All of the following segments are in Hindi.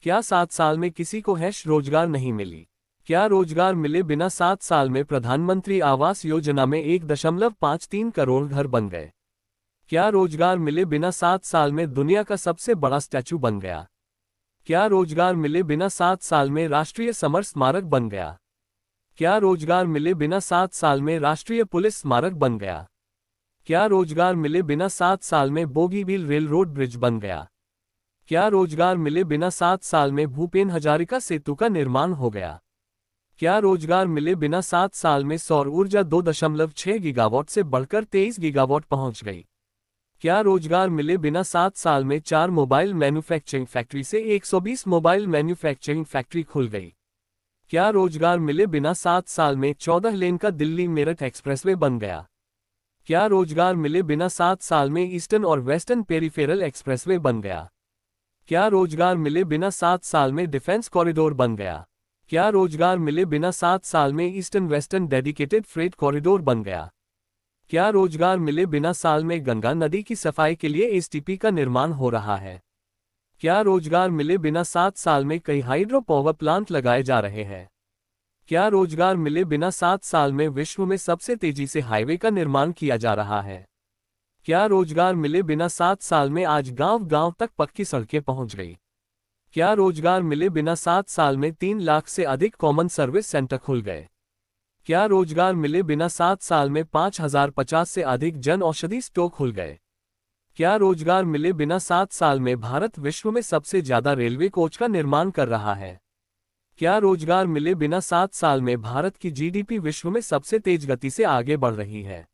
क्या 7 साल में किसी को रोजगार नहीं मिली? क्या रोजगार मिले बिना 7 साल में प्रधानमंत्री आवास योजना में 1.53 करोड़ घर बन गए? क्या रोजगार मिले बिना 7 साल में दुनिया का सबसे बड़ा स्टैचू बन गया? क्या रोजगार मिले बिना 7 साल में राष्ट्रीय समर स्मारक बन गया? क्या रोजगार मिले बिना 7 साल में राष्ट्रीय पुलिस स्मारक बन गया? क्या रोजगार मिले बिना 7 साल में बोगीबील रेल रोड ब्रिज बन गया? क्या रोजगार मिले बिना 7 साल में भूपेन हजारिका सेतु का निर्माण हो गया? क्या रोजगार मिले बिना 7 साल में सौर ऊर्जा 2.6 गीगावाट से बढ़कर 23 गीगावाट पहुंच गई? क्या रोजगार मिले बिना 7 साल में 4 मोबाइल मैन्युफैक्चरिंग फैक्ट्री से 120 मोबाइल मैन्युफैक्चरिंग फैक्ट्री खुल गई? क्या रोजगार मिले बिना 7 साल में 14 लेन का दिल्ली मेरठ एक्सप्रेसवे बन गया? क्या रोजगार मिले बिना 7 साल में ईस्टर्न और वेस्टर्न पेरिफेरल एक्सप्रेसवे बन गया? क्या रोजगार मिले बिना 7 साल में डिफेंस कॉरिडोर बन गया? क्या रोजगार मिले बिना 7 साल में eastern western dedicated freight corridor बन गया? क्या रोजगार मिले बिना साल में गंगा नदी की सफाई के लिए एसटीपी का निर्माण हो रहा है? क्या रोजगार मिले बिना 7 साल में कई हाइड्रो पावर प्लांट लगाए जा रहे हैं? क्या रोजगार मिले बिना 7 साल में विश्व में सबसे तेजी से हाईवे का निर्माण किया जा रहा है? क्या रोजगार मिले बिना 7 साल में आज गांव-गांव तक पक्की सड़कें पहुंच गई? क्या रोजगार मिले बिना 7 साल में 3 लाख से अधिक कॉमन सर्विस सेंटर खुल गए? क्या रोजगार मिले बिना 7 साल में 5050 से अधिक जन औषधि स्टोर खुल गए? क्या रोजगार मिले बिना 7 साल में भारत विश्व में सबसे ज्यादा रेलवे कोच का निर्माण कर रहा है? क्या रोजगार मिले बिना 7 साल में भारत की जीडीपी विश्व में सबसे तेज गति से आगे बढ़ रही है?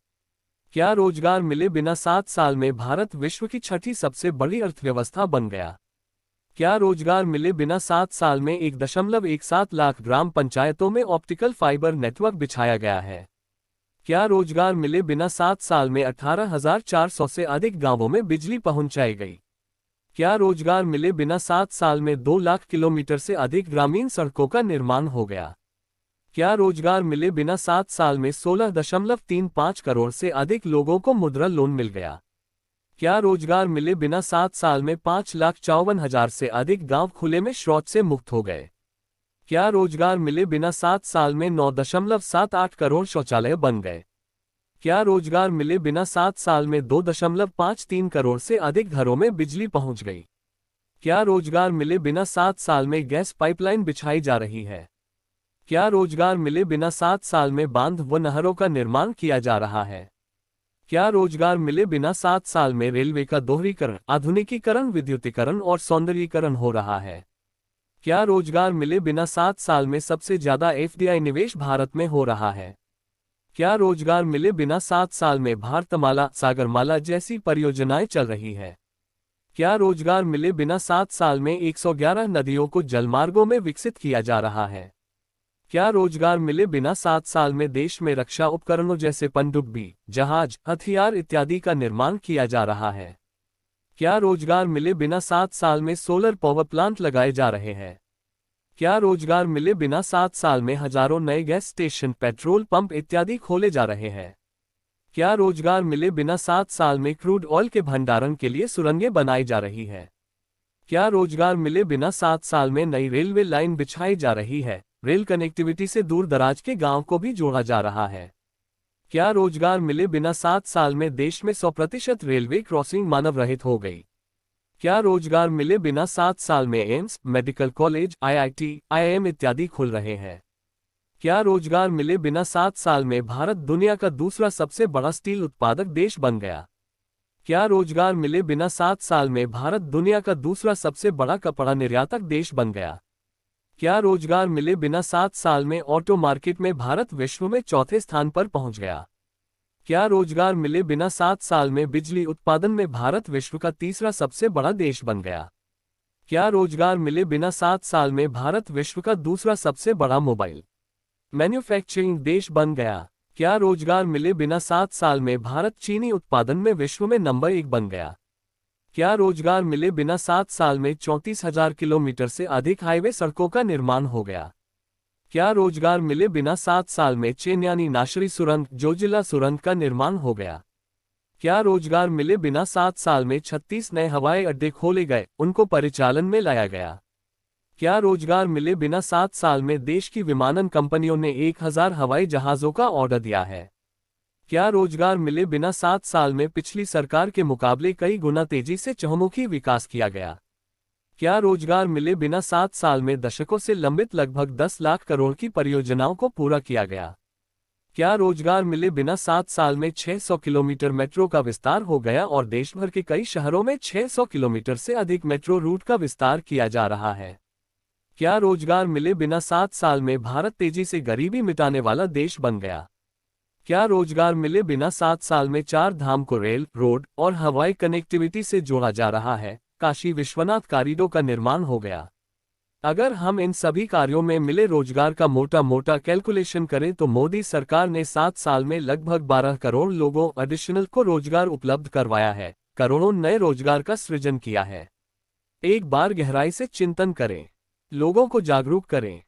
क्या रोजगार मिले बिना 7 साल में भारत विश्व की छठी सबसे बड़ी अर्थव्यवस्था बन गया? क्या रोजगार मिले बिना 7 साल में 1.17 लाख ग्राम पंचायतों में ऑप्टिकल फाइबर नेटवर्क बिछाया गया है? क्या रोजगार मिले बिना 7 साल में 18,400 से अधिक गांवों में बिजली पहुंचाई गई? क्या रोजगार मिले बिना 7 साल में 2 लाख किलोमीटर से अधिक ग्रामीण सड़कों का निर्माण हो गया? क्या रोजगार मिले बिना 7 साल में 16.35 करोड़ से अधिक लोगों को मुद्रा लोन मिल गया? क्या रोजगार मिले बिना 7 साल में 5,54,000 से अधिक गांव खुले में शौच से मुक्त हो गए? क्या रोजगार मिले बिना 7 साल में 9.78 करोड़ शौचालय बन गए? क्या रोजगार मिले बिना 7 साल में 2.53 करोड़ से अधिक घरों में बिजली पहुंच गई? क्या रोजगार मिले बिना 7 साल में गैस पाइपलाइन बिछाई जा रही है? क्या रोजगार मिले बिना 7 साल में बांध व नहरों का निर्माण किया जा रहा है? क्या रोजगार मिले बिना 7 साल में रेलवे का दोहरीकरण, आधुनिकीकरण, विद्युतीकरण और सौंदर्यीकरण हो रहा है? क्या रोजगार मिले बिना 7 साल में सबसे ज्यादा एफडीआई निवेश भारत में हो रहा है? क्या रोजगार मिले बिना 7 साल में भारतमाला, सागरमाला जैसी परियोजनाएं चल रही है? क्या रोजगार मिले बिना 7 साल में 111 नदियों को जलमार्गों में विकसित किया जा रहा है? क्या रोजगार मिले बिना 7 साल में देश में रक्षा उपकरणों जैसे पनडुब्बी, जहाज, हथियार इत्यादि का निर्माण किया जा रहा है? क्या रोजगार मिले बिना 7 साल में सोलर पावर प्लांट लगाए जा रहे हैं? क्या रोजगार मिले बिना 7 साल में हजारों नए गैस स्टेशन, पेट्रोल पंप इत्यादि खोले जा रहे हैं? क्या रोजगार मिले बिना 7 साल में क्रूड ऑयल के भंडारण के लिए सुरंगें बनाई जा रही है? क्या रोजगार मिले बिना 7 साल में नई रेलवे लाइन बिछाई जा रही है, रेल कनेक्टिविटी से दूर दराज के गांव को भी जोड़ा जा रहा है? क्या रोजगार मिले बिना 7 साल में देश में 100% रेलवे क्रॉसिंग मानव रहित हो गई? क्या रोजगार मिले बिना 7 साल में AIIMS, medical college, IIT, IIM इत्यादि खुल रहे हैं? क्या रोजगार मिले बिना 7 साल में भारत दुनिया का दूसरा सबसे बड़ा स्टील उत्पादक देश बन गया? क्या रोजगार मिले बिना 7 साल में भारत दुनिया का दूसरा सबसे बड़ा कपड़ा निर्यातक देश बन गया? क्या रोजगार मिले बिना 7 साल में ऑटो मार्केट में भारत विश्व में चौथे स्थान पर पहुंच गया? क्या रोजगार मिले बिना 7 साल में बिजली उत्पादन में भारत विश्व का तीसरा सबसे बड़ा देश बन गया? क्या रोजगार मिले बिना 7 साल में भारत विश्व का दूसरा सबसे बड़ा मोबाइल मैन्युफैक्चरिंग देश बन गया? क्या रोजगार मिले बिना 7 साल में भारत चीनी उत्पादन में विश्व में नंबर 1 बन गया? क्या रोजगार मिले बिना 7 साल में 34,000 किलोमीटर से अधिक हाईवे सड़कों का निर्माण हो गया? क्या रोजगार मिले बिना 7 साल में चेन्यानी नाशरी सुरंग, जोजिला सुरंग का निर्माण हो गया? क्या रोजगार मिले बिना 7 साल में 36 नए हवाई अड्डे खोले गए, उनको परिचालन में लाया गया? क्या रोजगार मिले बिना 7 साल में देश की विमानन कंपनियों ने 1000 हवाई जहाजों का ऑर्डर दिया है। क्या रोजगार मिले बिना 7 साल में पिछली सरकार के मुकाबले कई गुना तेजी से चहुमुखी विकास किया गया। क्या रोजगार मिले बिना 7 साल में दशकों से लंबित लगभग 10 लाख करोड़ की परियोजनाओं को पूरा किया गया। क्या रोजगार मिले बिना 7 साल में 600 किलोमीटर मेट्रो का विस्तार हो गया और देश भर के कई शहरों में 600 किलोमीटर से अधिक मेट्रो रूट का विस्तार किया जा रहा है। क्या रोजगार मिले बिना 7 साल में भारत तेजी से गरीबी मिटाने वाला देश बन गया। क्या रोजगार मिले बिना 7 साल में 4 धाम को रेल, रोड और हवाई कनेक्टिविटी से जोड़ा जा रहा है। काशी विश्वनाथ कॉरिडोर का निर्माण हो गया। अगर हम इन सभी कार्यों में मिले रोजगार का मोटा मोटा कैलकुलेशन करें तो मोदी सरकार ने 7 साल में लगभग 12 करोड़ लोगों एडिशनल को रोजगार उपलब्ध करवाया है, करोड़ों नए रोजगार का सृजन किया है। एक बार गहराई से चिंतन करें, लोगों को जागरूक करें।